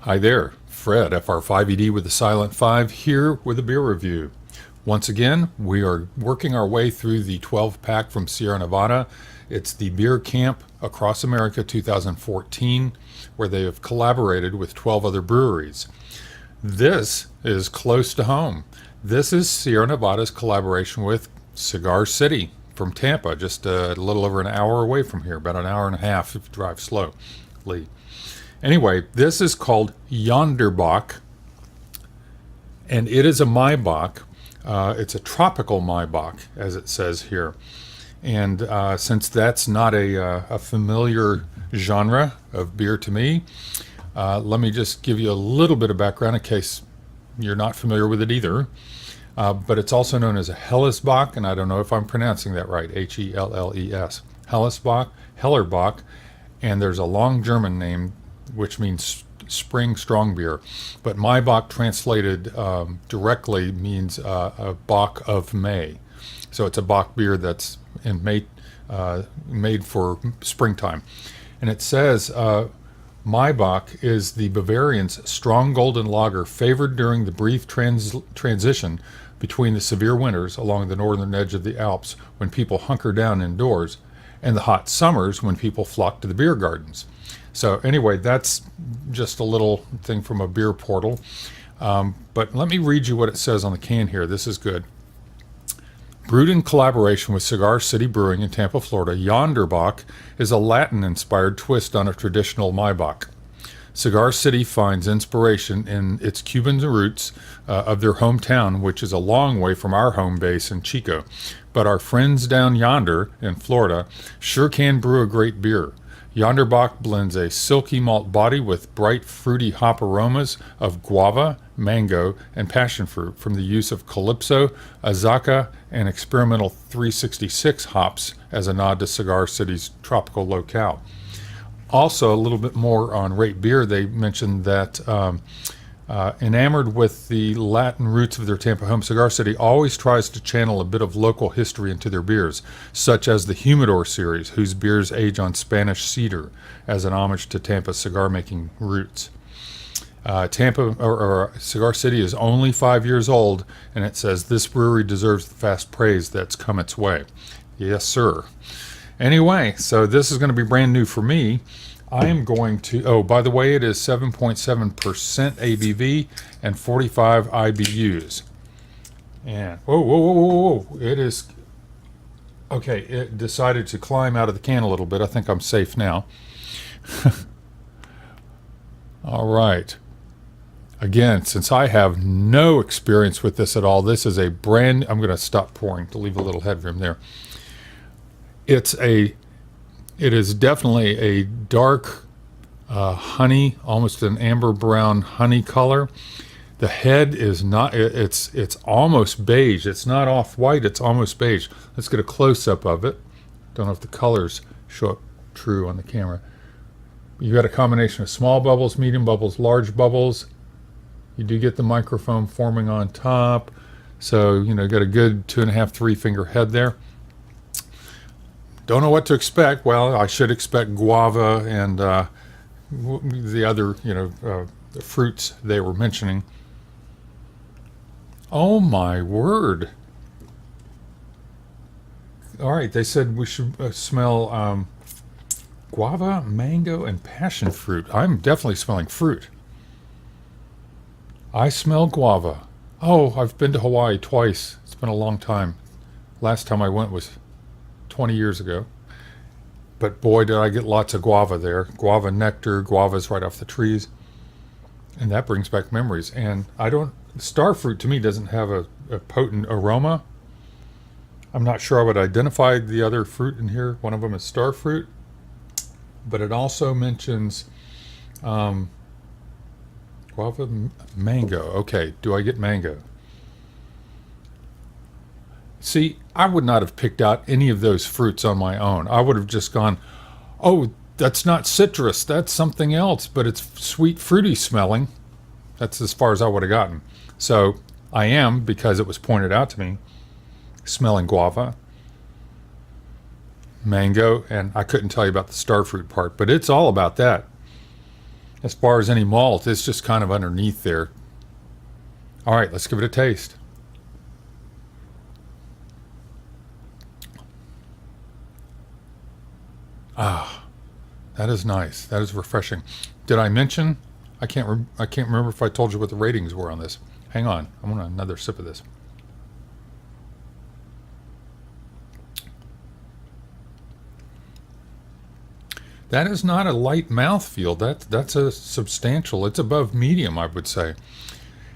Hi there, Fred, FR5ED with the Silent 5 here with a beer review. Once again, we are working our way through the 12-pack from Sierra Nevada. It's the Beer Camp Across America 2014, where they have collaborated with 12 other breweries. This is close to home. This is Sierra Nevada's collaboration with Cigar City from Tampa, just a little over an hour away from here, about an hour and a half if you drive slowly. Anyway, this is called Yonder Bock, and it is a Maibock. It's a tropical Maibock, as it says here. And since that's not a familiar genre of beer to me, let me just give you a little bit of background in case you're not familiar with it either. But it's also known as a Hellesbock, and I don't know if I'm pronouncing that right, Helles. Hellesbock, Hellerbock, and there's a long German name which means spring strong beer. But Maibock translated directly means a Bock of May. So it's a Bock beer that's made for springtime. And it says Maibock is the Bavarian's strong golden lager favored during the brief transition between the severe winters along the northern edge of the Alps when people hunker down indoors and the hot summers when people flock to the beer gardens. So anyway, that's just a little thing from a beer portal. But let me read you what it says on the can here. This is good. Brewed in collaboration with Cigar City Brewing in Tampa, Florida, Yonder Bock is a Latin-inspired twist on a traditional Maibock. Cigar City finds inspiration in its Cuban roots of their hometown, which is a long way from our home base in Chico. But our friends down yonder in Florida sure can brew a great beer. Yonder Bock blends a silky malt body with bright fruity hop aromas of guava, mango, and passion fruit from the use of Calypso, Azacca, and experimental 366 hops as a nod to Cigar City's tropical locale. Also, a little bit more on Rate Beer, they mentioned that enamored with the Latin roots of their Tampa home, Cigar City always tries to channel a bit of local history into their beers, such as the Humidor series, whose beers age on Spanish cedar as an homage to Tampa's cigar-making roots. Cigar City is only 5 years old, and it says this brewery deserves the fast praise that's come its way. Yes, sir. Anyway, so this is going to be brand new for me. I am going to, oh, by the way, it is 7.7% ABV and 45 IBUs. And, whoa. It is, okay, it decided to climb out of the can a little bit. I think I'm safe now. All right. Again, since I have no experience with this at all, this is a brand, I'm going to stop pouring to leave a little headroom there. It is definitely a dark honey, almost an amber brown honey color. The head is not, it's almost beige. It's not off-white, it's almost beige. Let's get a close-up of it. Don't know if the colors show up true on the camera. You got a combination of small bubbles, medium bubbles, large bubbles. You do get the microfoam forming on top. So, you know, got a good 2.5, 3 finger head there. Don't know what to expect. Well, I should expect guava and the other, the fruits they were mentioning. Oh my word. All right, they said we should smell guava, mango, and passion fruit. I'm definitely smelling fruit. I smell guava. Oh, I've been to Hawaii twice. It's been a long time. Last time I went was 20 years ago. But boy, did I get lots of guava there. Guava nectar, guavas right off the trees. And that brings back memories. And starfruit to me doesn't have a potent aroma. I'm not sure I would identify the other fruit in here. One of them is starfruit. But it also mentions guava, mango. Okay, do I get mango? See, I would not have picked out any of those fruits on my own. I would have just gone, oh, that's not citrus, that's something else, but it's sweet, fruity smelling. That's as far as I would have gotten. So I am, because it was pointed out to me, smelling guava, mango, and I couldn't tell you about the starfruit part, but it's all about that. as far as any malt, it's just kind of underneath there. All right, let's give it a taste. Ah, that is nice. That is refreshing. Did I mention? I can't remember if I told you what the ratings were on this. Hang on. I want another sip of this. That is not a light mouthfeel. That's a substantial. It's above medium, I would say.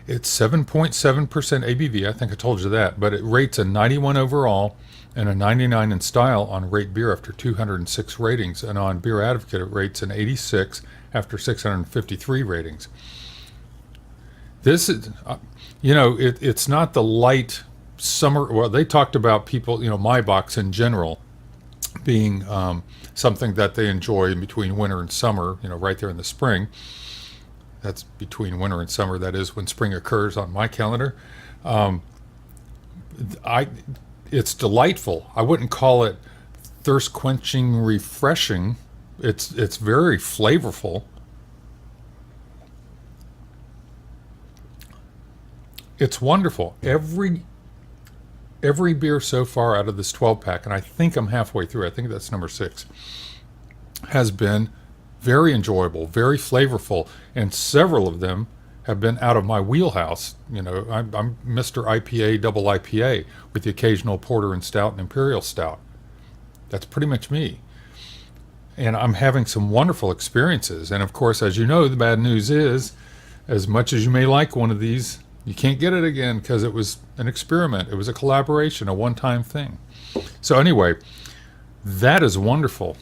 It's 7.7% ABV. I think I told you that, but it rates a 91 overall and a 99 in style on Rate Beer after 206 ratings, and on Beer Advocate it rates an 86 after 653 ratings. This is, it's not the light summer. Well, they talked about people, Maibocks in general, being something that they enjoy in between winter and summer, right there in the spring. That's between winter and summer. That is when spring occurs on my calendar. It's delightful. I wouldn't call it thirst quenching, refreshing. It's very flavorful. It's wonderful. Every beer so far out of this 12 pack, and I think I'm halfway through, I think that's number 6, has been very enjoyable, very flavorful, and several of them have been out of my wheelhouse. I'm Mr. IPA, double IPA, with the occasional porter and stout and imperial stout. That's pretty much me. And I'm having some wonderful experiences. And of course, as you know, the bad news is, as much as you may like one of these, you can't get it again because it was an experiment. It was a collaboration, a one-time thing. So anyway, that is wonderful.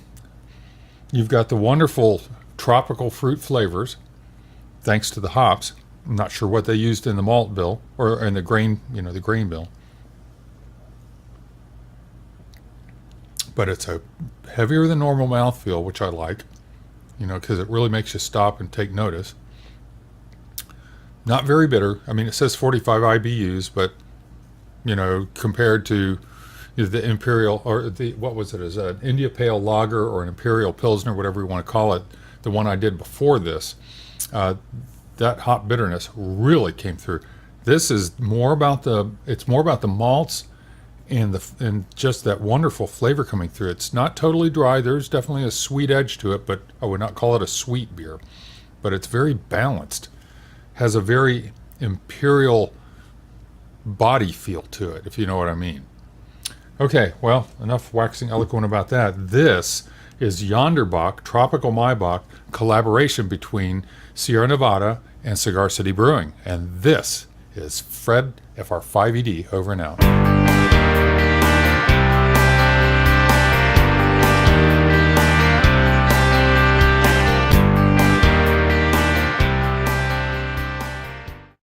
You've got the wonderful tropical fruit flavors, thanks to the hops. I'm not sure what they used in the malt bill or in the grain, the grain bill. But it's a heavier than normal mouthfeel, which I like, because it really makes you stop and take notice. Not very bitter. I mean, it says 45 IBUs, but, compared to the Imperial, or what was it? Is it an India Pale Lager or an Imperial Pilsner, whatever you want to call it, the one I did before this, that hop bitterness really came through. This is more about the malts and just that wonderful flavor coming through. It's not totally dry. There's definitely a sweet edge to it, but I would not call it a sweet beer. But it's very balanced. Has a very imperial body feel to it, if you know what I mean. Okay, well, enough waxing eloquent about that. This is Yonder Bock, Tropical Maibock, collaboration between Sierra Nevada and Cigar City Brewing. And this is Fred, FR5ED, over and out.